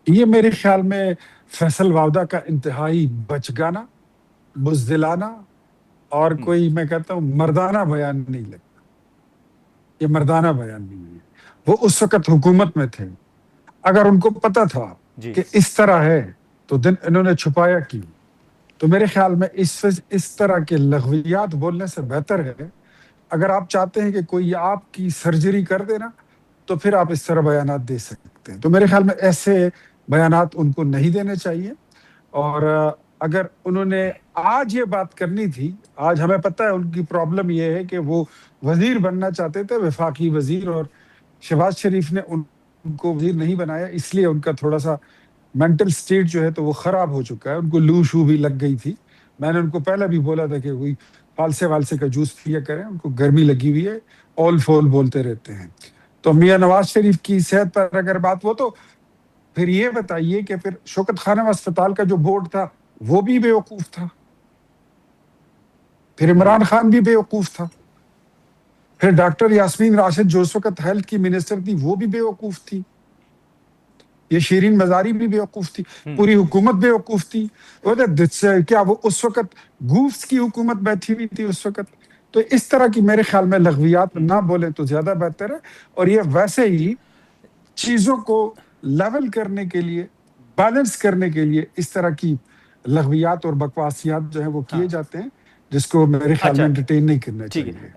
یہ میرے خیال میں فیصل واودہ کا انتہائی بچگانا، بزدلانہ اور کوئی میں کہتا ہوں مردانہ بیان نہیں لگتا. یہ مردانہ بیان نہیں ہے. وہ اس وقت حکومت میں تھے. اگر ان کو پتا تھا جی کہ اس طرح ہے تو دن انہوں نے چھپایا کیوں؟ تو میرے خیال میں اس طرح کے لغویات بولنے سے بہتر ہے، اگر آپ چاہتے ہیں کہ کوئی آپ کی سرجری کر دے نا تو پھر آپ اس طرح بیانات دے سکتے ہیں. تو میرے خیال میں ایسے بیانات ان کو نہیں دینے چاہیے. اور اگر انہوں نے آج یہ بات کرنی تھی، آج ہمیں پتہ ہے ان کی پرابلم یہ ہے کہ وہ وزیر بننا چاہتے تھے، وفاقی وزیر، اور شہباز شریف نے ان کو وزیر نہیں بنایا، اس لیے ان کا تھوڑا سا مینٹل سٹیٹ جو ہے تو وہ خراب ہو چکا ہے. ان کو لو شو بھی لگ گئی تھی. میں نے ان کو پہلے بھی بولا تھا کہ کوئی فالسے والسے کا جوس پیا کریں، ان کو گرمی لگی ہوئی ہے، اول فول بولتے رہتے ہیں. تو میاں نواز شریف کی صحت پر اگر بات ہو تو پھر یہ بتائیے کہ پھر شوکت خانم اسپتال کا جو بورڈ تھا وہ بھی بے وقوف تھا، پھر عمران خان بھی بے وقوف تھا، پھر ڈاکٹر یاسمین راشد جو اس وقت ہیلتھ کی منسٹر تھی وہ بھی بے وقوف تھی، یہ شیرین مزاری بھی بے وقوف تھی، پوری حکومت بے وقوف تھی. کیا وہ اس وقت گوفس کی حکومت بیٹھی ہوئی تھی اس وقت؟ تو اس طرح کی میرے خیال میں لغویات نہ بولیں تو زیادہ بہتر ہے. اور یہ ویسے ہی چیزوں کو لیول کرنے کے لیے، بیلنس کرنے کے لیے اس طرح کی لغویات اور بکواسیات جو ہیں وہ کیے جاتے ہیں، جس کو میرے خیال میں اچھا انٹرٹین نہیں کرنا ٹھیک ہے. چاہیے.